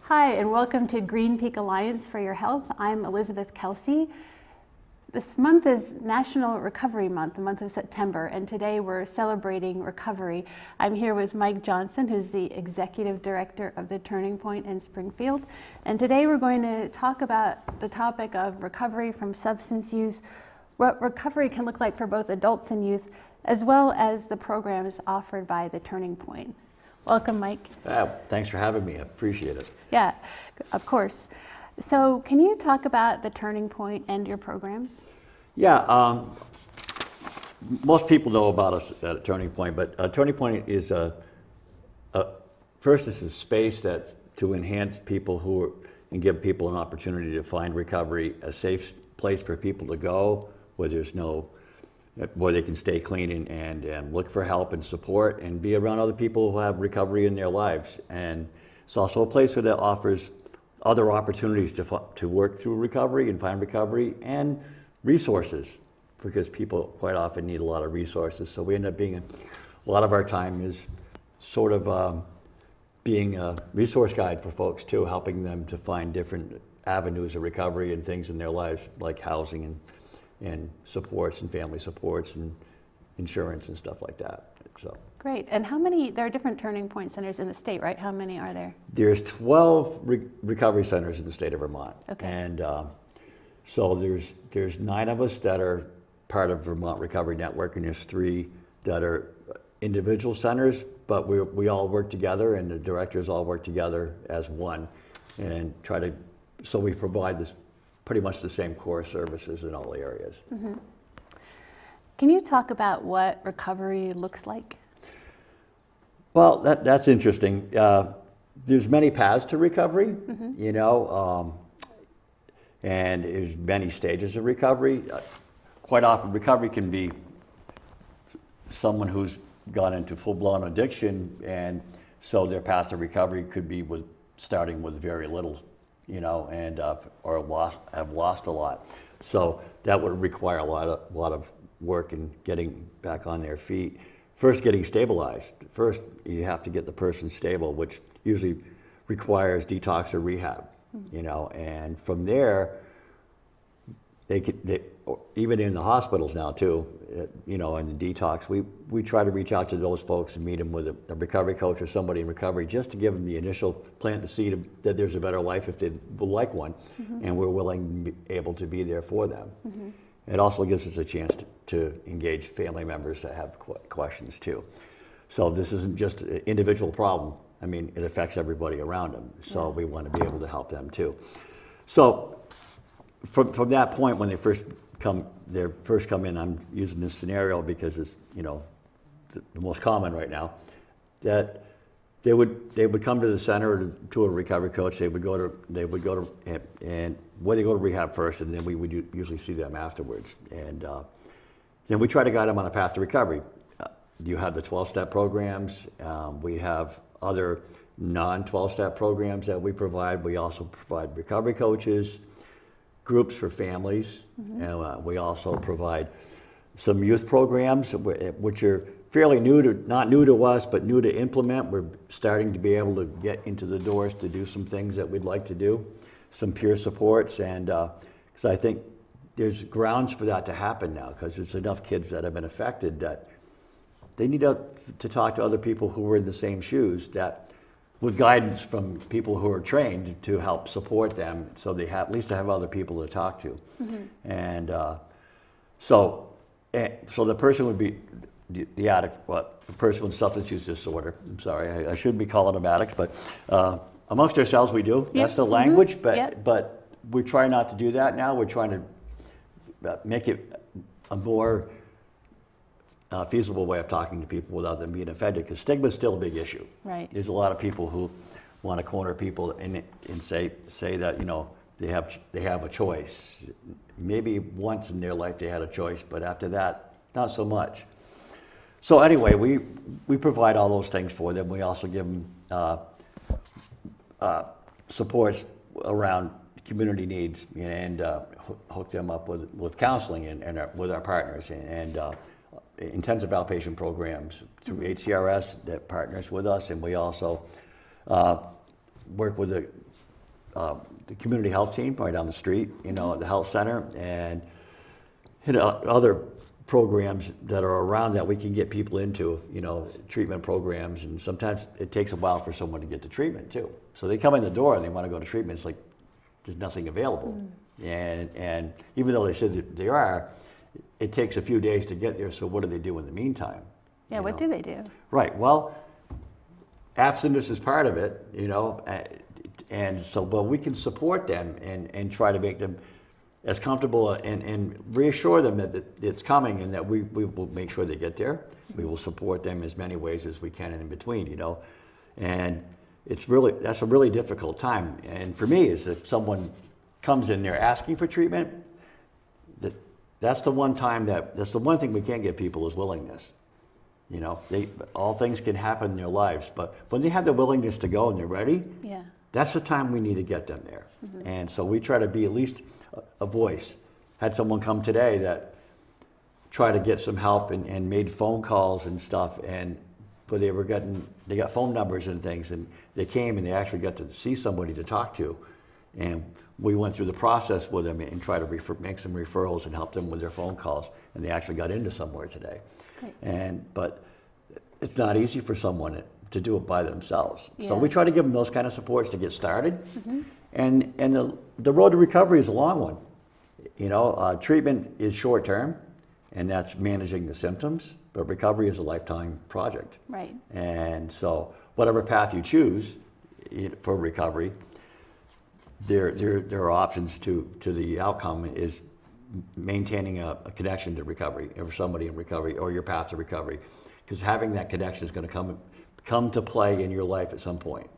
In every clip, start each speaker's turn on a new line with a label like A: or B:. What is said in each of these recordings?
A: Hi, and welcome to Green Peak Alliance for Your Health. I'm Elizabeth Kelsey. This month is National Recovery Month, the month of September, and today we're celebrating recovery. I'm here with Mike Johnson, who's the Executive Director of the Turning Point in Springfield. And today we're going to talk about the topic of recovery from substance use, what recovery can look like for both adults and youth, as well as the programs offered by the Turning Point. Welcome, Mike.
B: Thanks for having me. I appreciate it.
A: Yeah, of course. So can you talk about the Turning Point and your programs?
B: Yeah, most people know about us at Turning Point, but Turning Point is first, it's a space that to enhance people and give people an opportunity to find recovery, a safe place for people to go where where they can stay clean and look for help and support and be around other people who have recovery in their lives. And it's also a place that offers other opportunities to work through recovery and find recovery and resources, because people quite often need a lot of resources. So we end up being, a lot of our time is sort of being a resource guide for folks too, helping them to find different avenues of recovery and things in their lives, like housing and supports and family supports and insurance and stuff like that. So
A: great. And there are different Turning Point centers in the state, right? How many are there?
B: There's 12 recovery centers in the state of Vermont.
A: Okay.
B: And so there's 9 of us that are part of Vermont Recovery Network, and there's 3 that are individual centers, but we all work together, and the directors all work together as one and so we provide this pretty much the same core services in all the areas.
A: Mm-hmm. Can you talk about what recovery looks like?
B: Well, that's interesting. There's many paths to recovery,
A: Mm-hmm.
B: And there's many stages of recovery. Quite often, recovery can be someone who's gone into full-blown addiction, and so their path to recovery could be starting with very little, and or have lost a lot. So that would require a lot of work in getting back on their feet. First, getting stabilized. First, you have to get the person stable, which usually requires detox or rehab. And from there, they even in the hospitals now too, in the detox, we try to reach out to those folks and meet them with a recovery coach or somebody in recovery, just to give them the initial plant the seed that there's a better life if they would like one, mm-hmm. and we're willing, able to be there for them. Mm-hmm. It also gives us a chance to engage family members that have questions too. So this isn't just an individual problem. I mean, it affects everybody around them. So we want to be able to help them too. So from that point, when they first come in, I'm using this scenario because it's, the most common right now, that they would come to the center to a recovery coach. They would go to and where they go to rehab first, and then we would usually see them afterwards. And then we try to guide them on a path to recovery. You have the 12-step programs. We have other non-12-step programs that we provide. We also provide recovery coaches, groups for families, mm-hmm. and we also provide some youth programs, which are fairly not new to us, but new to implement. We're starting to be able to get into the doors to do some things that we'd like to do, some peer supports, and because I think there's grounds for that to happen now, because there's enough kids that have been affected that they need to talk to other people who are in the same shoes, that with guidance from people who are trained to help support them, so they at least have other people to talk to. Mm-hmm. And so the person would be the addict, the person with substance use disorder. I'm sorry, I shouldn't be calling them addicts, but amongst ourselves we do. Yep. That's the language, mm-hmm. but we try not to do that now. We're trying to make it a more feasible way of talking to people without them being offended, because stigma is still a big issue.
A: Right.
B: There's a lot of people who want to corner people and say that they have a choice. Maybe once in their life they had a choice, but after that, not so much. So anyway, we provide all those things for them. We also give them supports around community needs, and hook them up with counseling and with our partners, and intensive outpatient programs through HCRS that partners with us, and we also work with the community health team right down the street, you know, at the health center, and you know, other programs that are around that we can get people into, you know, treatment programs. And sometimes it takes a while for someone to get to treatment too. So they come in the door and they want to go to treatment. It's like there's nothing available. And even though they said that they are, it takes a few days to get there. So what do they do in the meantime?
A: Yeah, what do they do?
B: Right. Well, abstinence is part of it, you know, and so, but we can support them and try to make them as comfortable and reassure them that it's coming and that we will make sure they get there. We will support them as many ways as we can in between, you know. And that's a really difficult time. And for me, is if someone comes in there asking for treatment, that's the one thing we can't give people is willingness. You know, all things can happen in their lives, but when they have the willingness to go and they're ready, that's the time we need to get them there. And so we try to be at least a voice. Had someone come today that tried to get some help and made phone calls and stuff, but they got phone numbers and things, and they came and they actually got to see somebody to talk to, and we went through the process with them and tried to make some referrals and help them with their phone calls, and they actually got into somewhere today. But it's not easy for someone to do it by themselves. So we try to give them those kind of supports to get started. And the road to recovery is a long one. You know, treatment is short term, and that's managing the symptoms, but recovery is a lifetime project.
A: Right.
B: And so whatever path you choose for recovery, there are options to the outcome is maintaining a connection to recovery, or somebody in recovery, or your path to recovery, because having that connection is going to come to play in your life at some point.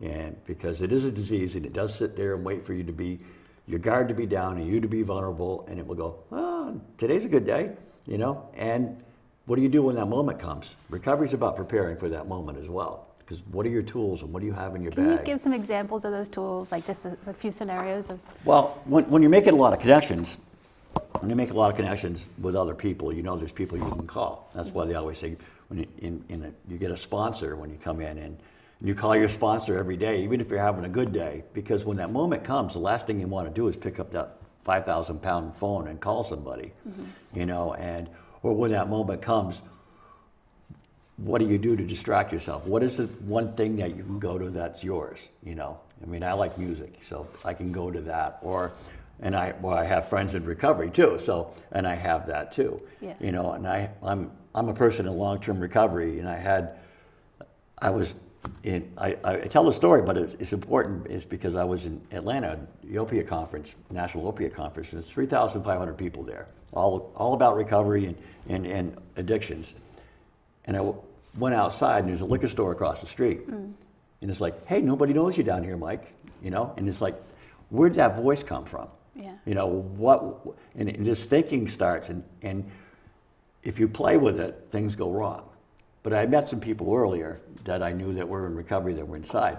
B: And because it is a disease and it does sit there and wait for you to be, your guard to be down and you to be vulnerable, and it will go, oh, today's a good day, you know. And what do you do when that moment comes? Recovery is about preparing for that moment as well, because what are your tools and what do you have in your bag?
A: Can you give some examples of those tools, like just a few scenarios of?
B: Well, when you're making a lot of connections, when you make a lot of connections with other people, you know there's people you can call. That's why they always say, when you get a sponsor when you come in, and you call your sponsor every day, even if you're having a good day, because when that moment comes, the last thing you want to do is pick up that 5,000-pound phone and call somebody, you know, or when that moment comes, what do you do to distract yourself? What is the one thing that you can go to that's yours, you know? I mean, I like music, so I can go to that, I have friends in recovery too, and I have that too, you know, and I'm a person in long-term recovery, and I tell the story, but it's important, is because I was in Atlanta, the opiate conference, National Opiate Conference, and there's 3,500 people there, all about recovery and addictions. And I went outside, and there's a liquor store across the street, and it's like, hey, nobody knows you down here, Mike, you know, and it's like, where'd that voice come from? You know, and this thinking starts, and if you play with it, things go wrong. But I met some people earlier that I knew that were in recovery, that were inside.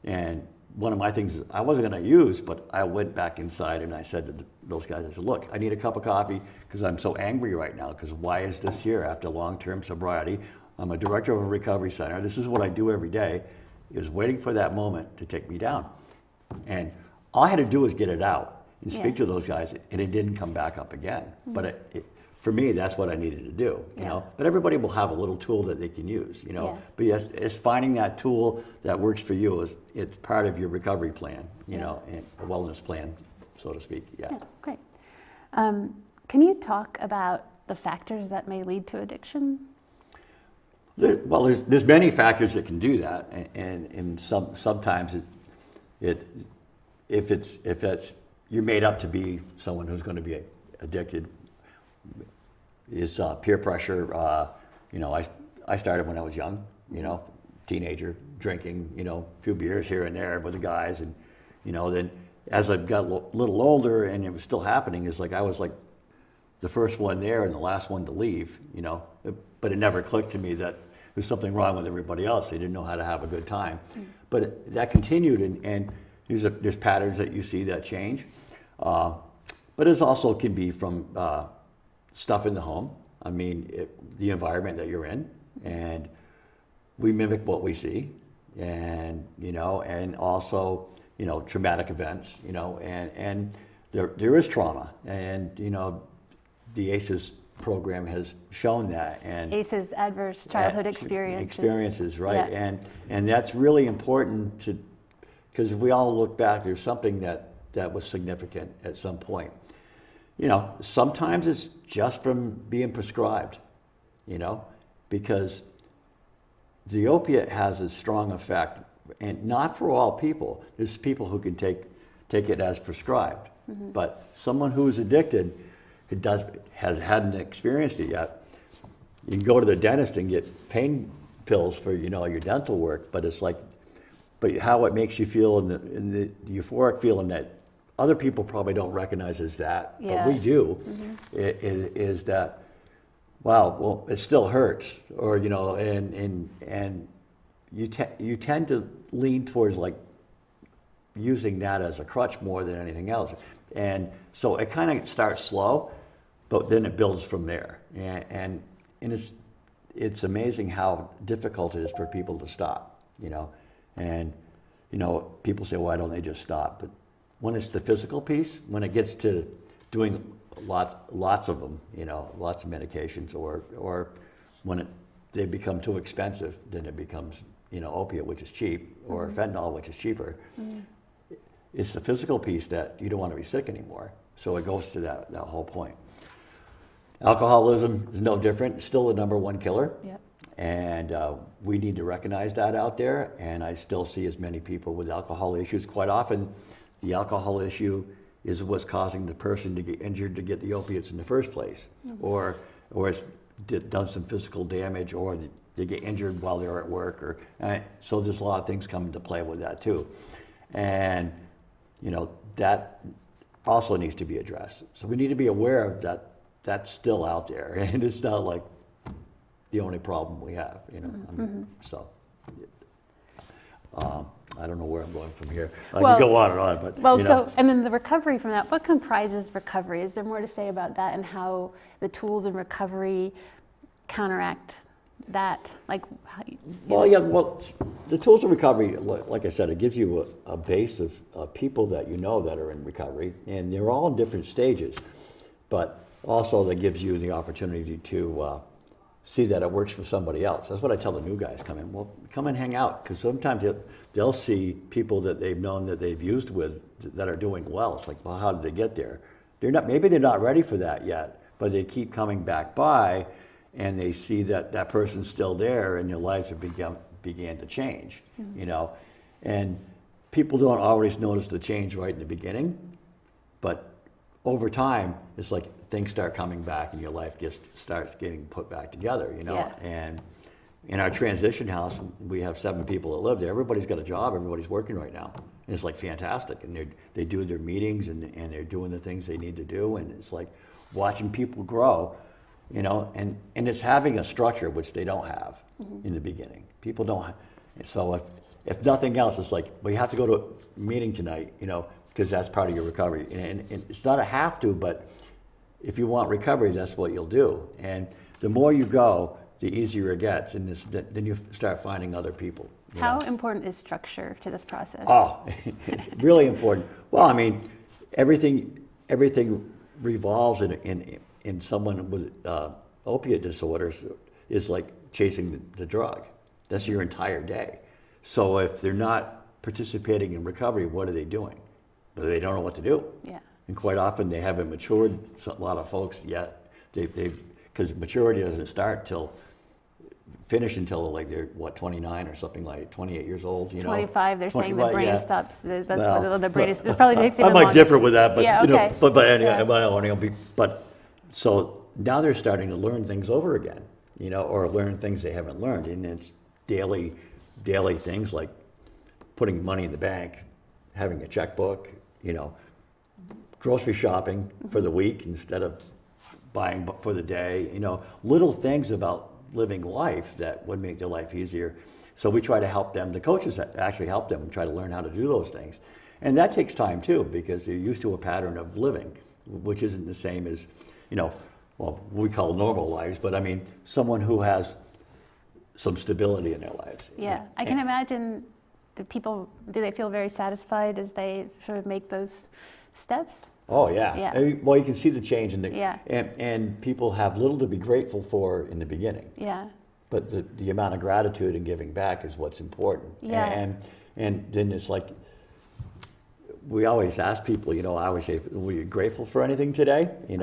B: And one of my things I wasn't going to use, but I went back inside and I said to those guys, I said, look, I need a cup of coffee because I'm so angry right now, because why is this here after long-term sobriety? I'm a director of a recovery center. This is what I do every day, is waiting for that moment to take me down. And all I had to do was get it out and speak to those guys, and it didn't come back up again. But for me, that's what I needed to do, you know. But everybody will have a little tool that they can use, you know. But yes, it's finding that tool that works for you. It's part of your recovery plan, you know, and a wellness plan, so to speak. Yeah,
A: great. Can you talk about the factors that may lead to addiction?
B: There's many factors that can do that, and sometimes if you're made up to be someone who's going to be addicted, is peer pressure. You know, I started when I was young, you know, teenager, drinking, you know, a few beers here and there with the guys, and you know, then as I got a little older and it was still happening, it's like I was like the first one there and the last one to leave, you know. But it never clicked to me that there's something wrong with everybody else. They didn't know how to have a good time. But that continued, and there's patterns that you see that change. But it also can be from stuff in the home. I mean, the environment that you're in, and we mimic what we see, and you know, and also traumatic events, and there is trauma, and the ACEs program has shown that, and
A: ACEs, adverse childhood experiences.
B: Experiences, right?
A: Yeah.
B: And that's really important because if we all look back, there's something that was significant at some point. Sometimes it's just from being prescribed, because the opiate has a strong effect, and not for all people. There's people who can take it as prescribed, but someone who's addicted, hasn't experienced it yet. You can go to the dentist and get pain pills for your dental work, but it's like, but how it makes you feel in the euphoric feeling that other people probably don't recognize as that,
A: Yeah.
B: but we do, is that, wow, well, it still hurts, or and you tend to lean towards like using that as a crutch more than anything else, and so it kind of starts slow, but then it builds from there, and it's amazing how difficult it is for people to stop, and people say, why don't they just stop? But when it's the physical piece, when it gets to doing lots of them, lots of medications, or when they become too expensive, then it becomes opiate, which is cheap, or fentanyl, which is cheaper. It's the physical piece that you don't want to be sick anymore. So it goes to that whole point. Alcoholism is no different. It's still the number one killer.
A: Yep.
B: And we need to recognize that out there. And I still see as many people with alcohol issues. Quite often, the alcohol issue is what's causing the person to get injured to get the opiates in the first place, or it's done some physical damage, or they get injured while they're at work, so there's a lot of things come into play with that too, and that also needs to be addressed. So we need to be aware of that. That's still out there, and it's not like the only problem we have. So. I don't know where I'm going from here. I can go on and on, but
A: so, and then the recovery from that, what comprises recovery? Is there more to say about that, and how the tools in recovery counteract that? Like,
B: the tools of recovery, like I said, it gives you a base of people that that are in recovery, and they're all in different stages, but also that gives you the opportunity to see that it works for somebody else. That's what I tell the new guys come in. Well, come and hang out, because sometimes they'll see people that they've known that they've used with that are doing well. It's like, well, how did they get there? Maybe they're not ready for that yet, but they keep coming back by, and they see that person's still there, and their lives have began to change. And people don't always notice the change right in the beginning, but over time, it's like things start coming back, and your life starts getting put back together.
A: Yeah.
B: And in our transition house, we have 7 people that live there. Everybody's got a job. Everybody's working right now. And it's like fantastic. And they do their meetings, and they're doing the things they need to do. And it's like watching people grow, and it's having a structure, which they don't have in the beginning. People don't. So if nothing else, it's like, well, you have to go to a meeting tonight, because that's part of your recovery. And it's not a have to, but if you want recovery, that's what you'll do. And the more you go, the easier it gets, and then you start finding other people.
A: How important is structure to this process?
B: Oh, it's really important. Well, I mean, everything revolves in someone with opiate disorders is like chasing the drug. That's your entire day. So if they're not participating in recovery, what are they doing? But they don't know what to do.
A: Yeah.
B: And quite often they haven't matured, a lot of folks yet, because maturity doesn't finish until like they're 29 or something, like 28 years old,
A: 25, they're saying the brain
B: yeah.
A: stops. That's
B: Well,
A: what the brain is. It probably takes even
B: I might
A: longer.
B: differ with that, but
A: Yeah, okay.
B: but anyway,
A: Yeah.
B: but so now they're starting to learn things over again, or learn things they haven't learned, and it's daily things like putting money in the bank, having a checkbook, grocery shopping for the week instead of buying for the day, little things about living life that would make their life easier. So we try to help them. The coaches actually help them and try to learn how to do those things. And that takes time too, because they're used to a pattern of living, which isn't the same as, we call normal lives, but I mean, someone who has some stability in their lives.
A: Yeah, I can imagine do they feel very satisfied as they sort of make those steps?
B: Oh, yeah.
A: Yeah.
B: Well, you can see the change in the,
A: Yeah.
B: and people have little to be grateful for in the beginning.
A: Yeah.
B: But the amount of gratitude and giving back is what's important.
A: Yeah.
B: And then it's like, we always ask people, I always say, were you grateful for anything today? And,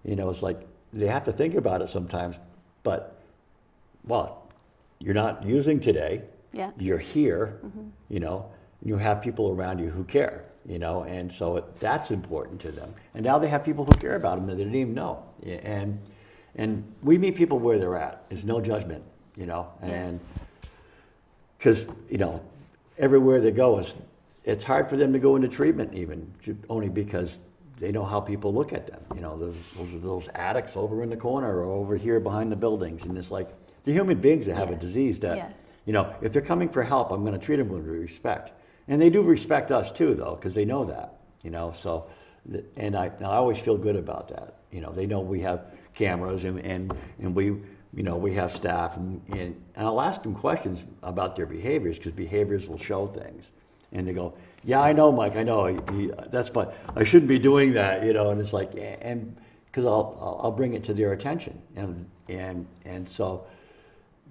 B: it's like, they have to think about it sometimes, but, well, you're not using today.
A: Yeah.
B: You're here, and you have people around you who care, and so that's important to them. And now they have people who care about them that they didn't even know. And we meet people where they're at. There's no judgment, and because, everywhere they go, it's hard for them to go into treatment even, only because they know how people look at them. Those are those addicts over in the corner or over here behind the buildings. And it's like, they're human beings that have a disease that, if they're coming for help, I'm going to treat them with respect. And they do respect us too, though, because they know that, so, and I always feel good about that. They know we have cameras and we, we have staff and I'll ask them questions about their behaviors, because behaviors will show things. And they go, yeah, I know, Mike, I know, that's fine. I shouldn't be doing that, and it's like, and because I'll bring it to their attention. And so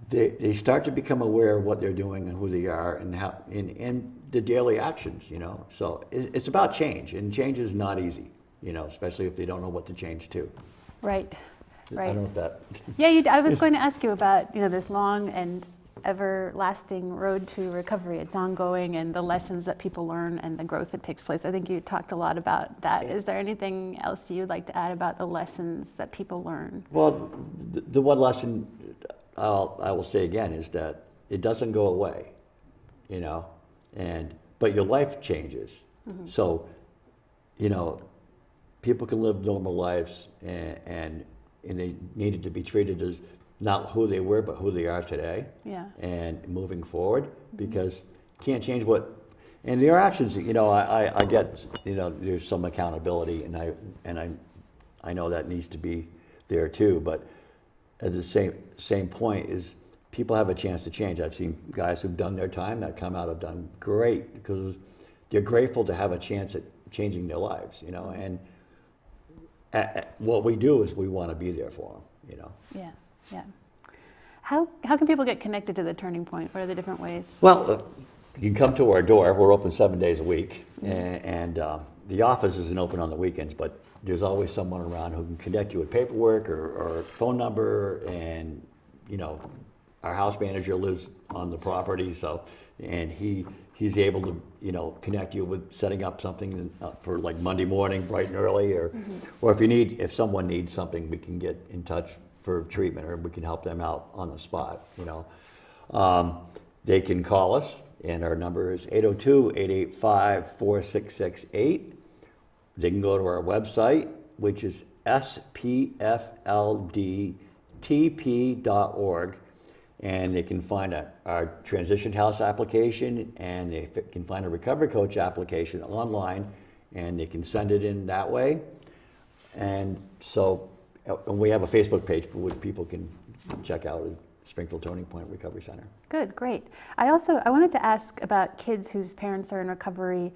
B: they start to become aware of what they're doing and who they are and how, in the daily actions, So it's about change, and change is not easy, especially if they don't know what to change to.
A: Right.
B: I don't know if that.
A: Yeah, I was going to ask you about, this long and everlasting road to recovery. It's ongoing, and the lessons that people learn and the growth that takes place. I think you talked a lot about that. Is there anything else you'd like to add about the lessons that people learn?
B: Well, the one lesson I will say again is that it doesn't go away, but your life changes. So, people can live normal lives and they needed to be treated as not who they were, but who they are today. Yeah. And moving forward, because you can't change and their actions, I get, there's some accountability, and I know that needs to be there too, but at the same point is people have a chance to change. I've seen guys who've done their time that come out have done great, because they're grateful to have a chance at changing their lives, and what we do is we want to be there for them,
A: Yeah. Yeah. How can people get connected to the Turning Point? What are the different ways?
B: Well, you can come to our door. We're open 7 days a week, and the office isn't open on the weekends, but there's always someone around who can connect you with paperwork or phone number, and our house manager lives on the property, and he's able to connect you with setting up something for like Monday morning, bright and early, or if someone needs something, we can get in touch for treatment, or we can help them out on the spot. They can call us, and our number is 802-885-4668. They can go to our website, which is spfldtp.org, and they can find our transition house application, and they can find a recovery coach application online, and they can send it in that way. And so, and we have a Facebook page for which people can check out at Springfield Turning Point Recovery Center.
A: Good, great. I wanted to ask about kids whose parents are in recovery,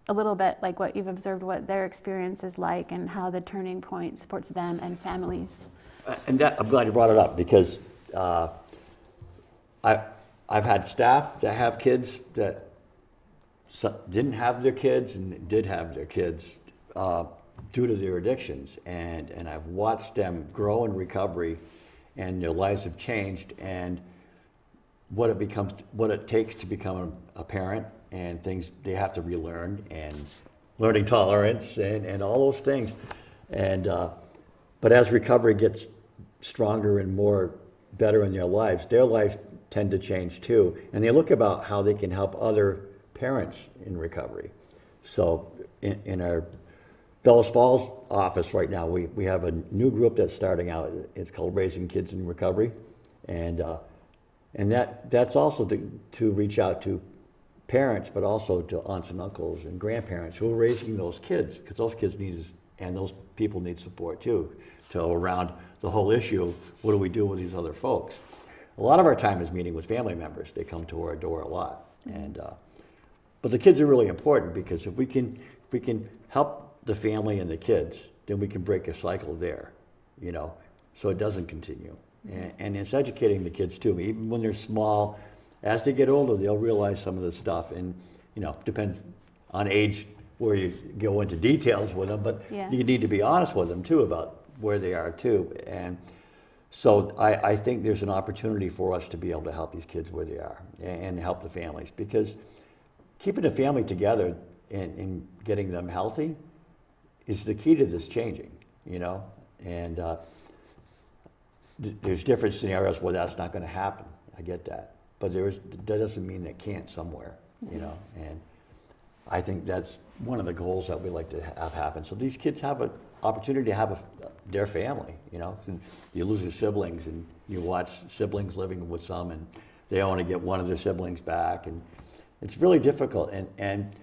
A: a little bit like what you've observed, what their experience is like, and how the Turning Point supports them and families.
B: And I'm glad you brought it up, because I've had staff that have kids that didn't have their kids and did have their kids due to their addictions, and I've watched them grow in recovery, and their lives have changed, and what it takes to become a parent, and things they have to relearn, and learning tolerance, and all those things, and but as recovery gets stronger and better in their lives tend to change too, and they look about how they can help other parents in recovery. So in our Bellows Falls office right now, we have a new group that's starting out. It's called Raising Kids in Recovery, and that's also to reach out to parents, but also to aunts and uncles and grandparents who are raising those kids, because those kids and those people need support too, around the whole issue of what do we do with these other folks. A lot of our time is meeting with family members. They come to our door a lot, And but the kids are really important, because if we can help the family and the kids, then we can break a cycle there, so it doesn't continue. And it's educating the kids too. Even when they're small, as they get older, they'll realize some of this stuff. And depends on age where you go into details with them, but you need to be honest with them too about where they are too. And so I think there's an opportunity for us to be able to help these kids where they are and help the families, because keeping the family together and getting them healthy is the key to this changing, and there's different scenarios where that's not going to happen. I get that, but that doesn't mean it can't somewhere, and I think that's one of the goals that we like to have happen. So these kids have an opportunity to have their family, You lose your siblings, and you watch siblings living with some, and they want to get one of their siblings back, and it's really difficult. And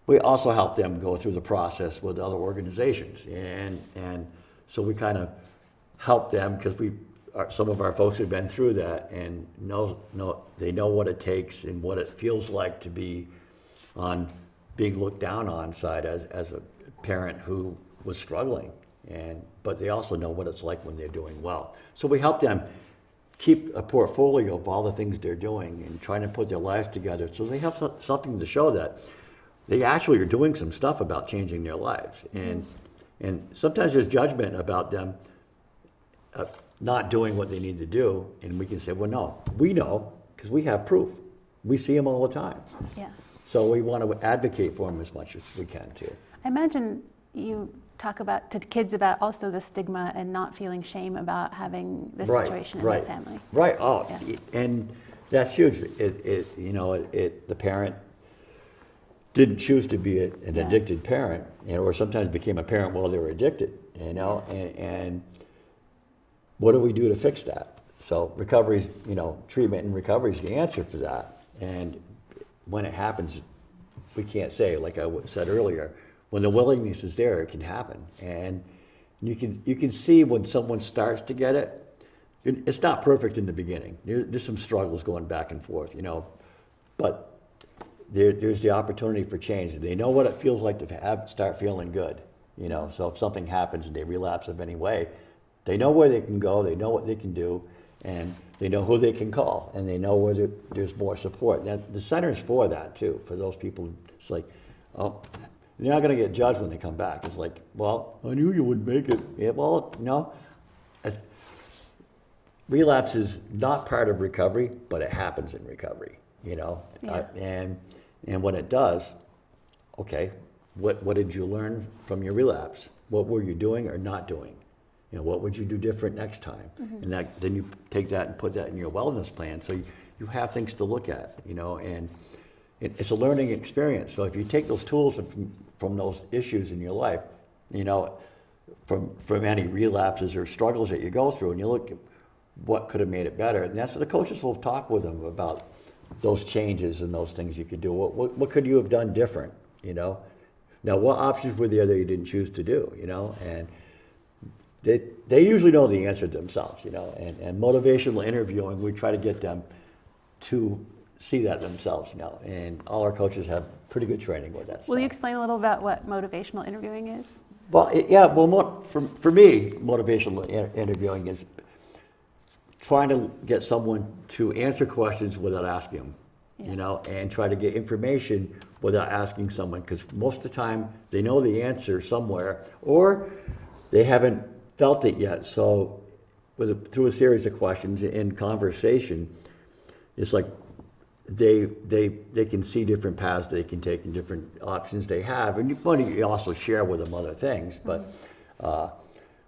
B: we also help them go through the process with other organizations, and so we kind of help them, because some of our folks have been through that and they know what it takes and what it feels like to be on being looked down on side as a parent who was struggling, but they also know what it's like when they're doing well. So we help them keep a portfolio of all the things they're doing and trying to put their lives together, so they have something to show that they actually are doing some stuff about changing their lives. And sometimes there's judgment about them not doing what they need to do, and we can say, well, no, we know, because we have proof. We see them all the time.
A: Yeah.
B: So we want to advocate for them as much as we can too.
A: I imagine you talk to kids about also the stigma and not feeling shame about having this situation in their family.
B: Right. Oh, yeah. And that's huge. The parent didn't choose to be an addicted parent, or sometimes became a parent while they were addicted. And what do we do to fix that? So recovery's, treatment and recovery is the answer for that. And when it happens, we can't say, like I said earlier, when the willingness is there, it can happen. And you can see when someone starts to get it. It's not perfect in the beginning. There's some struggles going back and forth, but there's the opportunity for change. They know what it feels like to start feeling good, So if something happens and they relapse of any way, they know where they can go, they know what they can do, and they know who they can call, and they know where there's more support. Now, the center is for that too, for those people. It's like, oh, they're not going to get judged when they come back. It's like, well, I knew you wouldn't make it. Yeah, well, no. Relapse is not part of recovery, but it happens in recovery,
A: Yeah.
B: And when it does, okay, what did you learn from your relapse? What were you doing or not doing? What would you do different next time? Mm-hmm. And then you take that and put that in your wellness plan, so you have things to look at, and it's a learning experience. So if you take those tools from those issues in your life, from any relapses or struggles that you go through, and you look at what could have made it better, and that's what the coaches will talk with them about, those changes and those things you could do. What could you have done different, Now, what options were there that you didn't choose to do, and they usually know the answer themselves, and motivational interviewing, we try to get them to see that themselves, and all our coaches have pretty good training with that stuff.
A: Will you explain a little about what motivational interviewing is?
B: Well, for me, motivational interviewing is trying to get someone to answer questions without asking them, and try to get information without asking someone, because most of the time they know the answer somewhere, or they haven't felt it yet. So through a series of questions in conversation, it's like they can see different paths they can take and different options they have, and you also share with them other things. But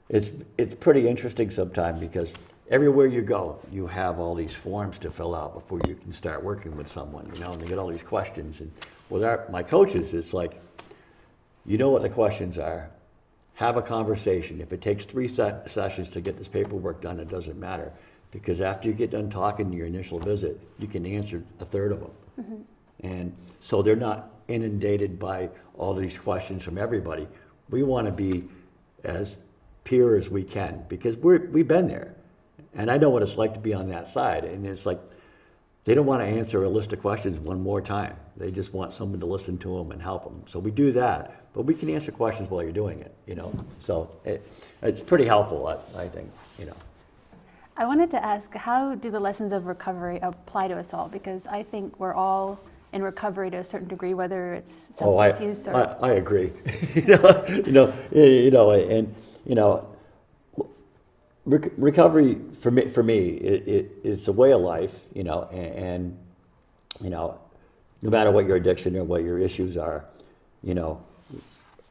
B: it's pretty interesting sometimes, because everywhere you go, you have all these forms to fill out before you can start working with someone, and they get all these questions. And with my coaches, it's like, what the questions are. Have a conversation. If it takes 3 sessions to get this paperwork done, it doesn't matter, because after you get done talking to your initial visit, you can answer a third of them. Mm-hmm. And so they're not inundated by all these questions from everybody. We want to be as peer as we can, because we've been there. And I know what it's like to be on that side. And it's like, they don't want to answer a list of questions one more time. They just want someone to listen to them and help them. So we do that, but we can answer questions while you're doing it, you know. So it's pretty helpful, I think, you know.
A: I wanted to ask, how do the lessons of recovery apply to us all? Because I think we're all in recovery to a certain degree, whether it's substance use or...
B: I agree. Recovery for me, it's a way of life, you know, and you know, no matter what your addiction or what your issues are, you know,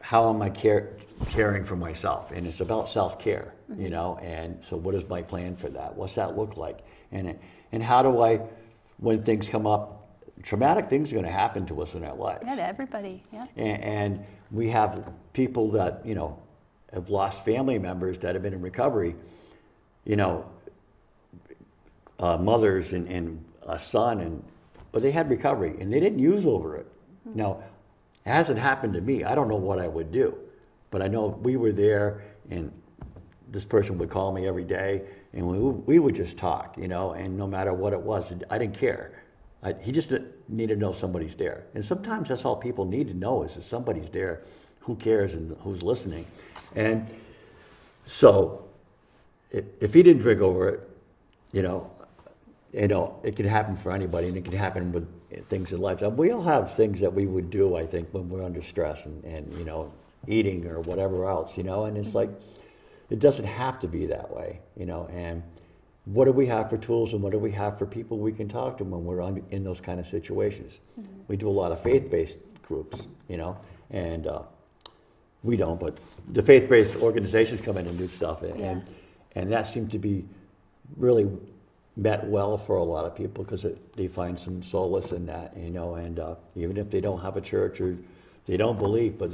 B: how am I caring for myself? And it's about self-care, you know, and so what is my plan for that? What's that look like? And how do I, when things come up, traumatic things are going to happen to us in our lives.
A: Yeah, to everybody, yeah.
B: And we have people that, you know, have lost family members that have been in recovery, you know, mothers and a son, but they had recovery and they didn't use over it. Now, it hasn't happened to me. I don't know what I would do, but I know we were there and this person would call me every day and we would just talk, you know, and no matter what it was, I didn't care. He just needed to know somebody's there. And sometimes that's all people need to know is that somebody's there who cares and who's listening. And so if he didn't drink over it, you know, it can happen for anybody and it can happen with things in life. We all have things that we would do, I think, when we're under stress and you know, eating or whatever else, you know, and it's like, it doesn't have to be that way, you know, and what do we have for tools and what do we have for people we can talk to when we're in those kind of situations? We do a lot of faith-based groups, you know, and we don't, but the faith-based organizations come in and do stuff, and that seemed to be really met well for a lot of people because they find some solace in that, you know, and even if they don't have a church or they don't believe, but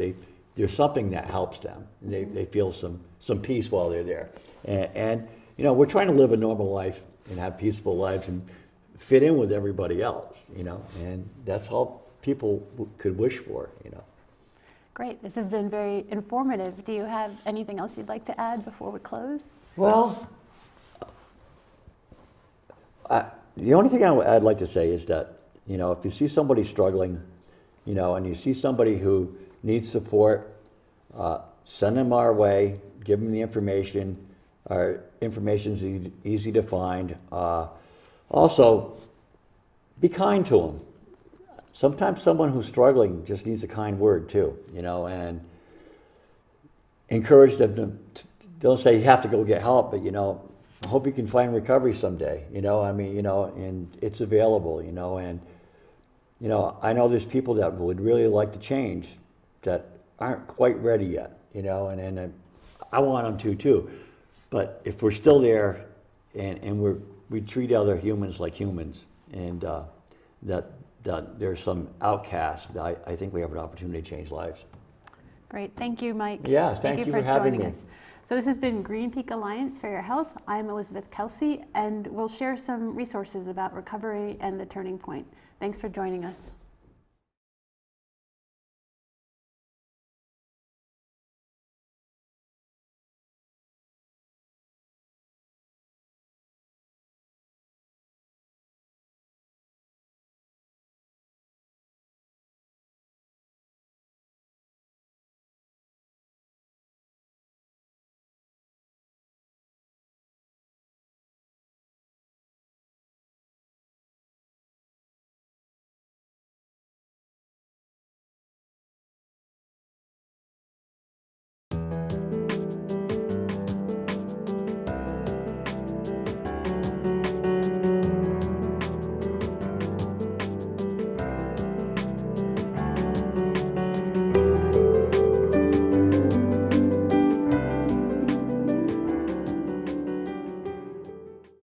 B: there's something that helps them. And they feel some peace while they're there. And you know, we're trying to live a normal life and have peaceful lives and fit in with everybody else, you know, and that's all people could wish for, you know.
A: Great. This has been very informative. Do you have anything else you'd like to add before we close?
B: Well, the only thing I'd like to say is that, you know, if you see somebody struggling, you know, and you see somebody who needs support, send them our way, give them the information. Our information's easy to find. Also, be kind to them. Sometimes someone who's struggling just needs a kind word too, you know, and encourage them to, don't say you have to go get help, but, you know, I hope you can find recovery someday, you know, I mean, you know, and it's available, you know, and, you know, I know there's people that would really like to change that aren't quite ready yet, you know, and I want them to too. But if we're still there and we treat other humans like humans and that there's some outcasts, I think we have an opportunity to change lives.
A: Great. Thank you, Mike.
B: Yeah, thank you for having me.
A: Us. So this has been Green Peak Alliance for Your Health. I'm Elizabeth Kelsey, and we'll share some resources about recovery and the turning point. Thanks for joining us.